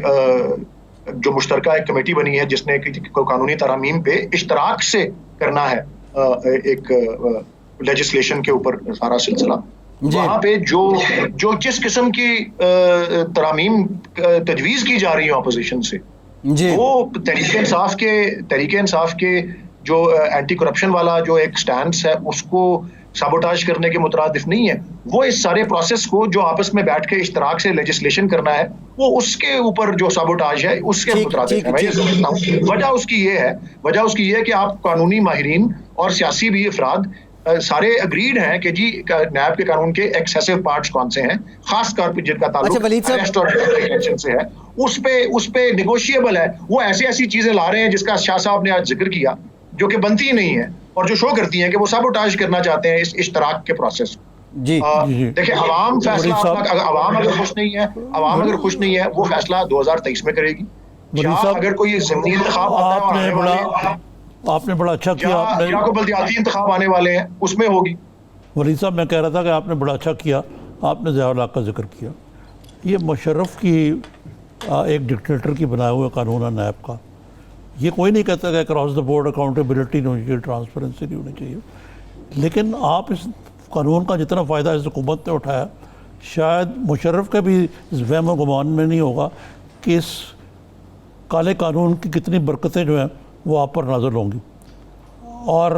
جو مشترکہ ایک کمیٹی بنی ہے جس نے قانونی ترامیم پہ اشتراک سے کرنا ہے ایک لیجسلیشن کے اوپر سارا سلسلہ, وہاں پہ جو جس قسم کی ترامیم تجویز کی جا رہی ہے اپوزیشن سے, وہ تحریک انصاف کے جو اینٹی کرپشن والا جو ایک سٹینس ہے اس کو سابوٹاج کرنے کے مترادف نہیں ہے. وہ اس سارے پروسیس کو جو آپس میں بیٹھ کے اشتراک سے لیجسلیشن کرنا ہے, وہ اس کے اوپر جو سابوٹاج ہے اس کے مترادف ہے. میں یہ سمجھتا ہوں وجہ اس کی یہ ہے کہ آپ قانونی ماہرین اور سیاسی بھی افراد سارے اگریڈ ہیں کہ جی نیب کے قانون کے ایکسیسو پارٹس کون سے ہیں, خاص طور پہ جن کا تعلق اریسٹ اور ڈیٹینشن سے ہے, اس پہ نیگوشیبل ہے. وہ ایسی چیزیں لا رہے ہیں جس کا شاہ صاحب نے آج ذکر کیا, جو کہ بنتی ہی نہیں ہے اور جو شو کرتی ہیں کہ وہ سابوٹاج کرنا چاہتے ہیں اس اشتراک کے پروسیس کو. دیکھیں عوام فیصلہ عوام اگر خوش نہیں ہے وہ فیصلہ 2023 میں کرے گی. اگر کوئی ضمنی انتخاب آپ نے بڑا اچھا کیا, یا کو بلدیاتی انتخاب آنے والے ہیں اس میں ہوگی. ولید صاحب میں کہہ رہا تھا کہ آپ نے بڑا اچھا کیا, آپ نے ضیاء الحق کا ذکر کیا. یہ مشرف کی ایک ڈکٹیٹر کی بنایا ہوا قانون ہے نیب کا, یہ کوئی نہیں کہتا کہ اکراس دا بورڈ اکاؤنٹیبلٹی نہیں ہونی چاہیے, ٹرانسپیرنسی نہیں ہونی چاہیے, لیکن آپ اس قانون کا جتنا فائدہ اس حکومت نے اٹھایا, شاید مشرف کے بھی اس وہم و گمان میں نہیں ہوگا کہ اس کالے قانون کی کتنی برکتیں جو ہیں وہ آپ پر نازل ہوں گی. اور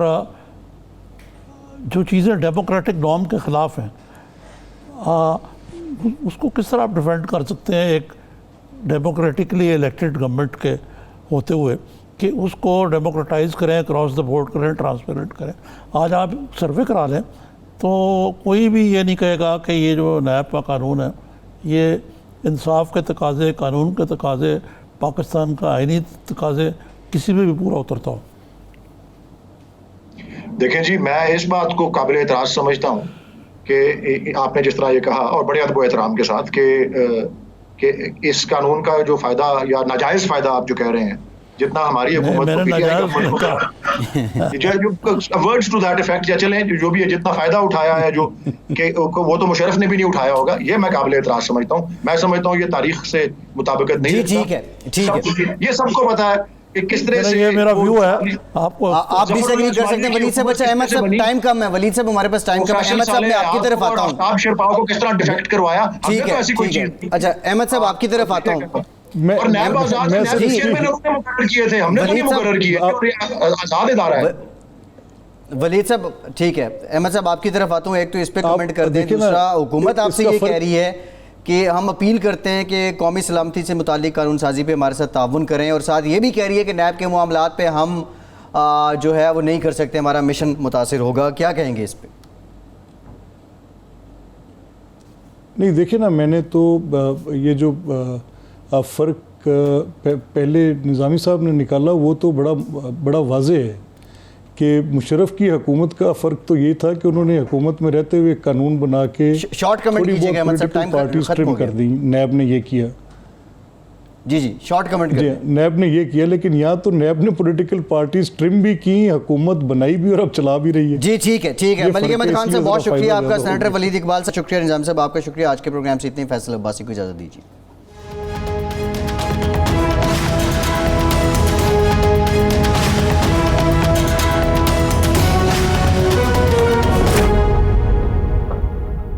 جو چیزیں ڈیموکریٹک نارم کے خلاف ہیں اس کو کس طرح آپ ڈیفینڈ کر سکتے ہیں ایک ڈیموکریٹکلی الیکٹڈ گورنمنٹ کے ہوتے ہوئے کہ اس کو ڈیموکریٹائز کریں, کراس دا بورڈ کریں, ٹرانسپیرنٹ کریں. آج آپ سروے کرا لیں تو کوئی بھی یہ نہیں کہے گا کہ یہ جو نیب کا قانون ہے یہ انصاف کے تقاضے, قانون کے تقاضے, پاکستان کا آئینی تقاضے کسی میں بھی پورا اترتا ہو. دیکھیں جی, میں اس بات کو قابل اعتراض سمجھتا ہوں کہ آپ نے جس طرح یہ کہا, اور بڑے ادب و احترام کے ساتھ, کہ اس قانون کا جو فائدہ یا ناجائز فائدہ آپ جو کہہ رہے ہیں, جتنا ہماری حکومت ورڈز ٹو دیٹ افیکٹ یا چلیں جو بھی ہے جتنا فائدہ اٹھایا ہے جو کہ وہ تو مشرف نے بھی نہیں اٹھایا ہوگا, یہ میں قابل اعتراض سمجھتا ہوں. میں سمجھتا ہوں یہ تاریخ سے مطابقت نہیں رکھتا. یہ سب کو پتا ہے کہ کس طرح سے, یہ میرا ویو ہے. آپ بھی سیگری کر سکتے ہیں. ولید صاحب, اچھا احمد صاحب ٹائم کم ہے, ولید صاحب ہمارے پاس ٹائم کم ہے. احمد صاحب میں آپ کی طرف آتا ہوں. آپ شرپاؤ کو کس طرح ڈیفیکٹ کروایا, ٹھیک ہے. اچھا احمد صاحب آپ کی طرف آتا ہوں. اور نیب آزاد مقرر کیے تھے, ہم نے تو نہیں مقرر کیے, آزاد ادارہ ہے. ولید صاحب ٹھیک ہے. احمد صاحب آپ کی طرف آتا ہوں. ایک تو اس پہ کمنٹ کر دیں. دوسرا, حکومت آپ سے یہ کہہ رہی ہے کہ ہم اپیل کرتے ہیں کہ قومی سلامتی سے متعلق قانون سازی پہ ہمارے ساتھ تعاون کریں, اور ساتھ یہ بھی کہہ رہی ہے کہ نیب کے معاملات پہ ہم جو ہے وہ نہیں کر سکتے, ہمارا مشن متاثر ہوگا. کیا کہیں گے اس پہ؟ نہیں دیکھیں نا, میں نے تو یہ جو فرق پہلے نظامی صاحب نے نکالا وہ تو بڑا واضح ہے کہ مشرف کی حکومت کا فرق تو یہ تھا کہ انہوں نے حکومت میں رہتے ہوئے قانون بنا کے شارٹ کمنٹ کیجئے گا پولیٹیکل پارٹیز ٹرم کر دیں. نیب نے یہ کیا. جی شارٹ کمنٹ کر دیں. نیب نے یہ کیا, لیکن یہاں تو نیب نے پولیٹیکل پارٹیز ٹرم بھی کی, حکومت بنائی بھی اور اب چلا بھی رہی ہے. جی ٹھیک ہے. ملک احمد خان صاحب بہت شکریہ آپ کا. سینیٹر ولید اقبال صاحب شکریہ. نظام صاحب آپ کا شکریہ. آج کے پروگرام سے اتنی. فیصل عباسی کو اجازت دیجیے.